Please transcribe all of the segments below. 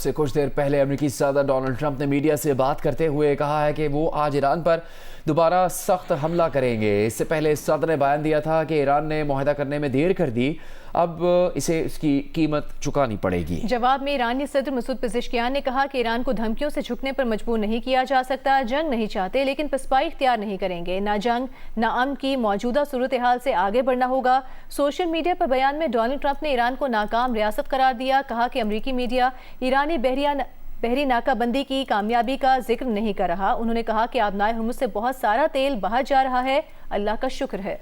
سے کچھ دیر پہلے امریکی صدر ڈونلڈ ٹرمپ نے میڈیا سے بات کرتے ہوئے کہا ہے کہ وہ آج ایران پر دوبارہ سخت حملہ کریں گے۔ اس سے پہلے صدر نے بیان دیا تھا کہ ایران نے معاہدہ کرنے میں دیر کر دی، اب اسے اس کی قیمت چکانی پڑے گی۔ جواب میں ایرانی صدر مسعود پزشکیان نے کہا کہ ایران کو دھمکیوں سے جھکنے پر مجبور نہیں کیا جا سکتا، جنگ نہیں چاہتے لیکن پسپائی اختیار نہیں کریں گے، نہ جنگ نہ امن کی موجودہ صورتحال سے آگے بڑھنا ہوگا۔ سوشل میڈیا پر بیان میں ڈونلڈ ٹرمپ نے ایران کو ناکام ریاست قرار دیا، کہا کہ امریکی میڈیا ایرانی بحری ناکہ بندی کی کامیابی کا ذکر نہیں کر رہا۔ انہوں نے کہا کہ آبنائے ہرمز سے بہت سارا تیل باہر جا رہا ہے، اللہ کا شکر ہے۔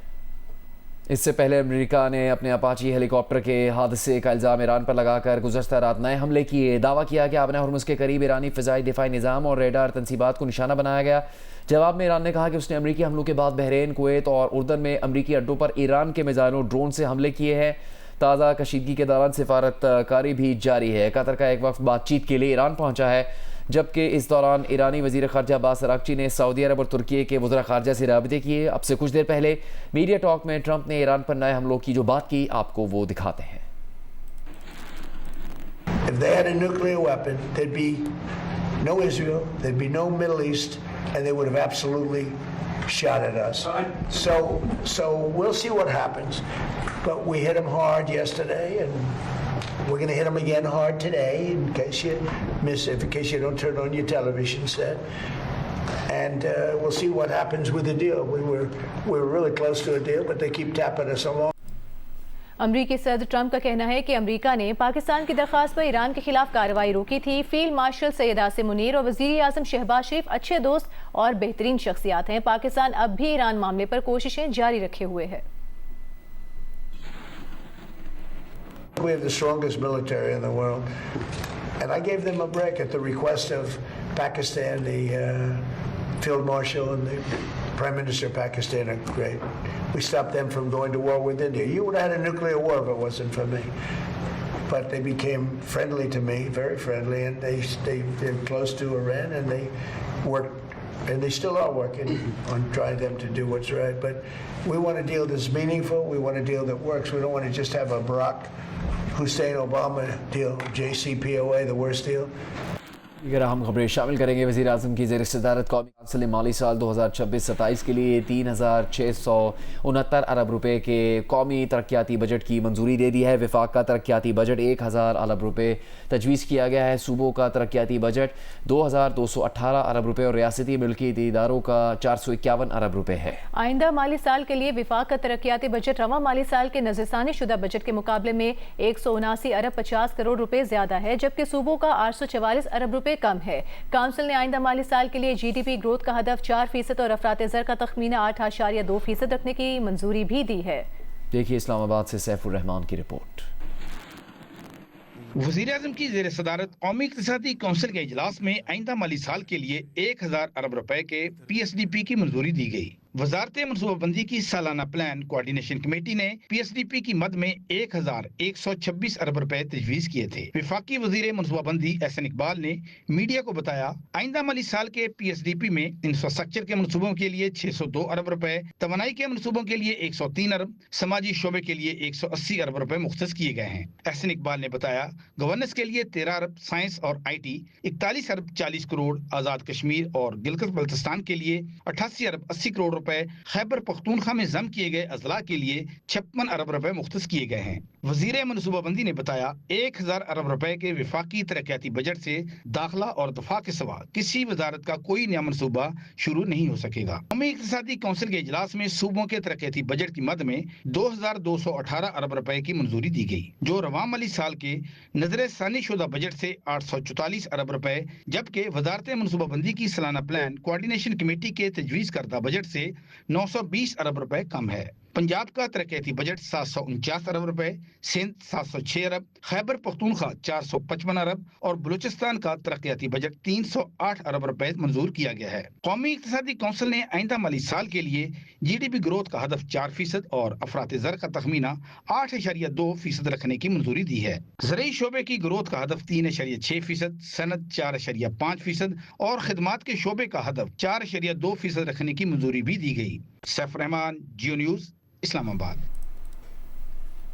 اس سے پہلے امریکہ نے اپنے اپاچی ہیلی کاپٹر کے حادثے کا الزام ایران پر لگا کر گزشتہ رات نئے حملے کیے۔ دعویٰ کیا کہ آبنائے ہرمز کے قریب ایرانی فضائی دفاعی نظام اور ریڈار تنصیبات کو نشانہ بنایا گیا۔ جواب میں ایران نے کہا کہ اس نے امریکی حملوں کے بعد بحرین، کویت اور اردن میں امریکی اڈوں پر ایران کے میزائلوں ڈرون سے حملے کیے ہیں۔ تازہ کشیدگی کے دوران سفارت کاری بھی جاری ہے۔ قطر کا ایک وفد بات چیت کے لیے ایران پہنچا ہے، جبکہ اس دوران ایرانی وزیر خارجہ عباس اراغچی نے سعودی عرب اور ترکی کے وزراء خارجہ سے رابطے کیے۔ اب سے کچھ دیر پہلے میڈیا ٹاک میں ٹرمپ نے ایران پر نئے حملوں کی جو بات کی، آپ کو وہ دکھاتے ہیں۔ If they had a nuclear weapon, there'd be no Israel, there'd be no Middle East, and they would have absolutely shot at us. So we'll see what happens. But we hit them hard yesterday, and we're going to hit them again hard today, in case you miss it, in case you don't turn on your television set. And we'll see what happens with the deal. We were really close to a deal, but they keep tapping us along. امریکی صدر Trump کا کہنا ہے کہ امریکہ نے پاکستان کی درخواست پر ایران کے خلاف کارروائی روکی تھی۔ فیلڈ مارشل سید عاصم منیر اور وزیر اعظم شہباز شریف اچھے دوست اور بہترین شخصیات ہیں۔ پاکستان اب بھی ایران معاملے پر کوششیں جاری رکھے ہوئے ہے۔ We have the strongest military in the world, and I gave them a break at the request of Pakistan. The Field Marshal and the Prime Minister of Pakistan are great. We stopped them from going to war with India. You would have had a nuclear war if it wasn't for me. But they became friendly to me, very friendly, and they're close to Iran, and they worked, and they still are working on trying them to do what's right. But we want a deal that's meaningful. We want a deal that works. We don't want to just have a Barack Hussein Obama deal, JCPOA, the worst deal. اگر اہم خبریں شامل کریں گے، وزیر اعظم کی زیر صدارت قومی کونسل نے مالی سال 2026-27 کے لیے 3,669 ارب روپے کے قومی ترقیاتی بجٹ کی منظوری دے دی ہے۔ وفاق کا ترقیاتی بجٹ 1,000 ارب روپے تجویز کیا گیا ہے۔ صوبوں کا ترقیاتی بجٹ 2,218 ارب روپے اور ریاستی ملکی اداروں کا 451 ارب روپے ہے۔ آئندہ مالی سال کے لیے وفاق کا ترقیاتی بجٹ رواں مالی سال کے نظرثانی شدہ بجٹ کے مقابلے میں 179 ارب 50 کروڑ روپے زیادہ ہے، جبکہ صوبوں کا 844 ارب روپے کم ہے۔ کونسل نے آئندہ مالی سال کے لیے جی ڈی پی گروتھ کا ہدف 4% اور افراط زر کا تخمینہ 8.2% رکھنے کی منظوری بھی دی ہے۔ دیکھیے اسلام آباد سے سیف الرحمان کی رپورٹ۔ وزیر اعظم کی زیر صدارت قومی اقتصادی کونسل کے اجلاس میں آئندہ مالی سال کے لیے 1,000 ارب روپے کے پی ایس ڈی پی کی منظوری دی گئی۔ وزارت منصوبہ بندی کی سالانہ پلان کوارڈینیشن کمیٹی نے پی ایس ڈی پی کی مد میں 1,126 ارب روپے تجویز کیے تھے۔ وفاقی وزیر منصوبہ بندی احسن اقبال نے میڈیا کو بتایا آئندہ مالی سال کے پی ایس ڈی پی میں انفراسٹرکچر کے منصوبوں کے لیے 602 ارب روپے، توانائی کے منصوبوں کے لیے 103 ارب، سماجی شعبے کے لیے 180 ارب روپے مختص کیے گئے ہیں۔ احسن اقبال نے بتایا گورننس کے لیے 13 ارب، سائنس اور آئی ٹی 41 ارب 40 کروڑ، آزاد کشمیر اور گلگت بلتستان کے لیے 88 ارب 80 کروڑ روپے، خیبر پختونخوا میں ضم کیے گئے اضلاع کے لیے 56 ارب روپے مختص کیے گئے ہیں۔ وزیر منصوبہ بندی نے بتایا 1,000 ارب روپے کے وفاقی ترقیاتی بجٹ سے داخلہ اور دفاع کے سوا کسی وزارت کا کوئی نیا منصوبہ شروع نہیں ہو سکے گا۔ قومی اقتصادی کونسل کے اجلاس میں صوبوں کے ترقیاتی بجٹ کی مد میں 2,218 ارب روپے کی منظوری دی گئی، جو رواں مالی سال کے نظر ثانی شدہ بجٹ سے 844 ارب روپے، جبکہ وزارت منصوبہ بندی کی سالانہ پلان کوارڈینیشن کمیٹی کے تجویز کردہ بجٹ سے 920 ارب روپے کم ہے۔ پنجاب کا ترقیاتی بجٹ 749 ارب روپے، سندھ 706 ارب، خیبر پختونخوا 455 ارب اور بلوچستان کا ترقیاتی بجٹ 308 ارب روپے منظور کیا گیا ہے۔ قومی اقتصادی کونسل نے آئندہ مالی سال کے لیے جی ڈی پی گروتھ کا ہدف 4% اور افراط زر کا تخمینہ 8.2% رکھنے کی منظوری دی ہے۔ زرعی شعبے کی گروتھ کا ہدف 3.6%، صنعت 4.5% اور خدمات کے شعبے کا ہدف 4.2% رکھنے کی منظوری بھی دی گئی۔ سیف الرحمان، جیو نیوز، اسلام آباد۔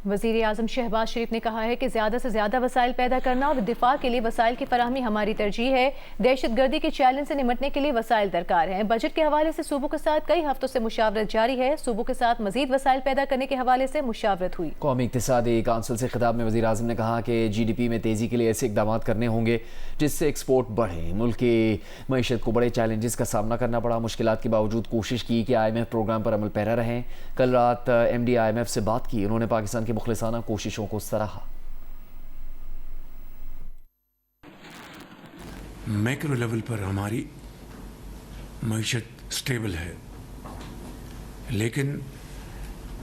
وزیر اعظم شہباز شریف نے کہا ہے کہ زیادہ سے زیادہ وسائل پیدا کرنا اور دفاع کے لیے وسائل کی فراہمی ہماری ترجیح ہے. دہشت گردی کے چیلنج سے نمٹنے کے لیے وسائل درکار ہیں. بجٹ کے حوالے سے صوبوں کے ساتھ کئی ہفتوں سے مشاورت جاری ہے. صوبوں کے ساتھ مزید وسائل پیدا کرنے کے حوالے سے مشاورت ہوئی. قومی اقتصادی کونسل سے خطاب میں وزیر اعظم نے کہا کہ جی ڈی پی میں تیزی کے لیے ایسے اقدامات کرنے ہوں گے جس سے ایکسپورٹ بڑھے. ملک کی معیشت کو بڑے چیلنجز کا سامنا کرنا پڑا. مشکلات کے باوجود کوشش کی کہ آئی ایم ایف پروگرام پر عمل پیرا رہیں. کل رات M D I M F سے بات کی. انہوں نے پاکستان کی مخلصانہ کوششوں کو سراہا. میکرو لیول پر ہماری معیشت سٹیبل ہے، لیکن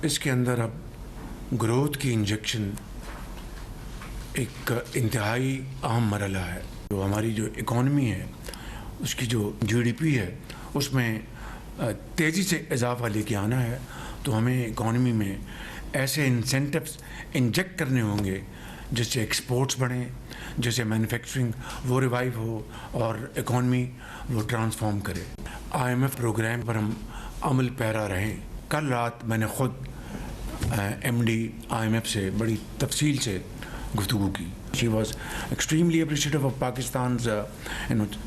اس کے اندر اب گروتھ کی انجیکشن ایک انتہائی اہم مرحلہ ہے. جو ہماری جو اکانومی ہے، اس کی جو جی ڈی پی ہے، اس میں تیزی سے اضافہ لے کے آنا ہے. تو ہمیں اکانومی میں ایسے انسینٹیوز انجیکٹ کرنے ہوں گے جس سے ایکسپورٹس بڑھیں، جس سے مینوفیکچرنگ وہ ریوائیو ہو اور اکانومی وہ ٹرانسفارم کرے. آئی ایم ایف پروگرام پر ہم عمل پیرا رہیں. کل رات میں نے خود M D I M F سے بڑی تفصیل سے گفتگو کی. She was extremely appreciative of Pakistan's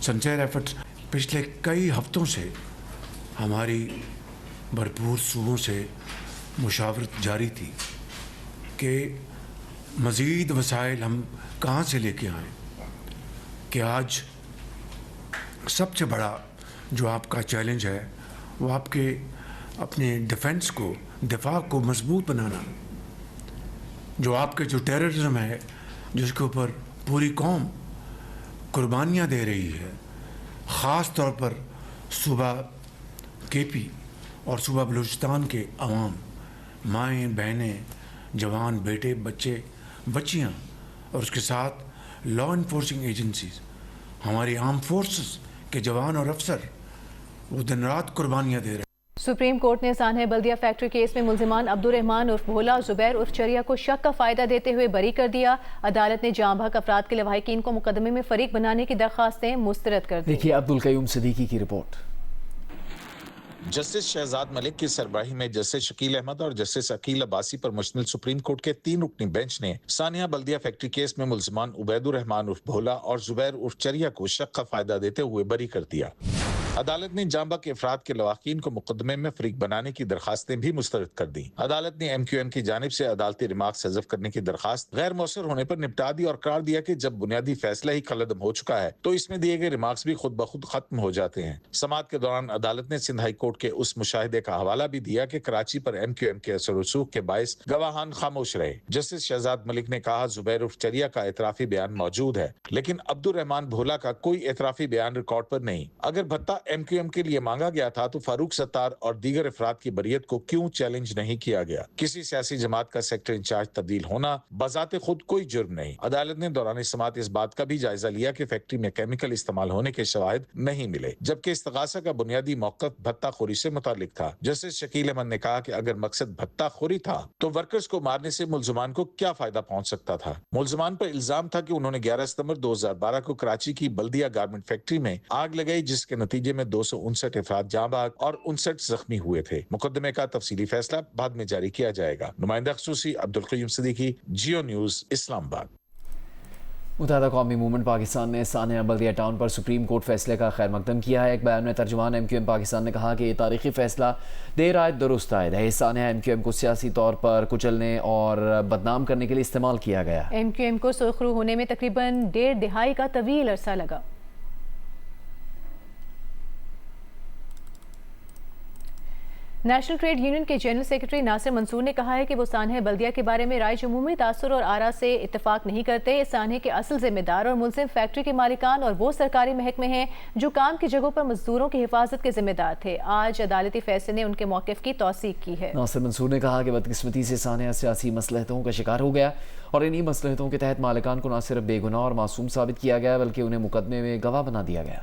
sincere efforts. پچھلے کئی ہفتوں سے ہماری بھرپور صوبوں سے مشاورت جاری تھی کہ مزید وسائل ہم کہاں سے لے کے آئیں. کہ آج سب سے بڑا جو آپ کا چیلنج ہے وہ آپ کے اپنے ڈیفنس کو، دفاع کو مضبوط بنانا. جو آپ کے جو ٹیررزم ہے، جس کے اوپر پوری قوم قربانیاں دے رہی ہے، خاص طور پر صوبہ کے پی اور صوبہ بلوچستان کے عوام، مائیں بہنیں، جوان بیٹے، بچے بچیاں، اور اس کے ساتھ لا انفورسنگ ایجنسیز، ہماری آرم فورسز کے جوان اور افسر، وہ دن رات قربانیاں دے رہے ہیں. سپریم کورٹ نے سانحہ بلدیہ فیکٹری کیس میں ملزمان عبد الرحمان عرف بھولا اور زبیر عرف چریا کو شک کا فائدہ دیتے ہوئے بری کر دیا. عدالت نے جاں بحق افراد کے لواحقین کو مقدمے میں فریق بنانے کی درخواستیں مسترد کر دیں. دیکھیے عبدالقیوم صدیقی کی رپورٹ. جسٹس شہزاد ملک کی سربراہی میں جسٹس شکیل احمد اور جسٹس عقیل عباسی پر مشتمل سپریم کورٹ کے 3 رکنی بینچ نے سانحہ بلدیہ فیکٹری کیس میں ملزمان عبید الرحمان عرف بھولا اور زبیر عرف چریا کو شک کا فائدہ دیتے ہوئے بری کر دیا. عدالت نے جاں بحق افراد کے لواحقین کو مقدمے میں فریق بنانے کی درخواستیں بھی مسترد کر دیں. عدالت نے ایم کیو ایم کی جانب سے عدالتی ریمارکس حذف کرنے کی درخواست غیر مؤثر ہونے پر نپٹا دی اور قرار دیا کہ جب بنیادی فیصلہ ہی کالعدم ہو چکا ہے تو اس میں دیے گئے ریمارکس بھی خود بخود ختم ہو جاتے ہیں. سماعت کے دوران عدالت نے سندھ ہائی کورٹ کے اس مشاہدے کا حوالہ بھی دیا کہ کراچی پر ایم کیو ایم کے اثر و رسوخ کے باعث گواہان خاموش رہے. جسٹس شہزاد ملک نے کہا زبیر عرف چریا کا اعترافی بیان موجود ہے لیکن عبد الرحمان بھولا کا کوئی اعترافی بیان ریکارڈ پر نہیں. اگر بھتہ ایم کیو ایم کے لیے مانگا گیا تھا تو فاروق ستار اور دیگر افراد کی بریت کو کیوں چیلنج نہیں کیا گیا؟ کسی سیاسی جماعت کا سیکٹر انچارج تبدیل ہونا بذات خود کوئی جرم نہیں. عدالت نے دوران سماعت اس بات کا بھی جائزہ لیا کہ فیکٹری میں کیمیکل استعمال ہونے کے شواہد نہیں ملے جبکہ استغاثہ کا بنیادی موقف بھتہ خوری سے متعلق تھا. جسٹس شکیل احمد نے کہا کہ اگر مقصد بھتہ خوری تھا تو ورکرز کو مارنے سے ملزمان کو کیا فائدہ پہنچ سکتا تھا؟ ملزمان پر الزام تھا کہ انہوں نے 11 ستمبر 2012 کو کراچی کی بلدیہ گارمنٹ فیکٹری میں آگ لگائی جس کے نتیجے میں 259 افراد جاں بحق اور 59 زخمی ہوئے تھے. مقدمے کا تفصیلی فیصلہ بعد میں جاری کیا جائے گا. نمائندہ خصوصی عبدالقیوم صدیقی، جیو نیوز، اسلام آباد. متحدہ قومی موومنٹ پاکستان نے سانحہ بلدیہ ٹاؤن پر سپریم کورٹ فیصلے کا خیر مقدم کیا ہے. ایک بیان میں ترجمان ایم کیو ایم پاکستان نے کہا کہ یہ تاریخی فیصلہ دیر آید درست آئے ہے. سانحہ ایم کیو ایم کو سیاسی طور پر کچلنے اور بدنام کرنے کے لیے استعمال کیا گیا. ایم کیو ایم کو سرخرو ہونے میں تقریباً 1.5 دہائی کا طویل عرصہ لگا. نیشنل ٹریڈ یونین کے جنرل سیکرٹری ناصر منصور نے کہا ہے کہ وہ سانحہ بلدیہ کے بارے میں رائے عمومی تاثر اور آراء سے اتفاق نہیں کرتے. سانحہ کے اصل ذمہ دار اور ملزم فیکٹری کے مالکان اور وہ سرکاری محکمے ہیں جو کام کی جگہوں پر مزدوروں کی حفاظت کے ذمہ دار تھے. آج عدالتی فیصلے نے ان کے موقف کی توثیق کی ہے. ناصر منصور نے کہا کہ بدقسمتی سے سانحہ سیاسی مصلحتوں کا شکار ہو گیا اور انہی مصلحتوں کے تحت مالکان کو نہ صرف بے گناہ اور معصوم ثابت کیا گیا بلکہ انہیں مقدمے میں گواہ بنا دیا گیا.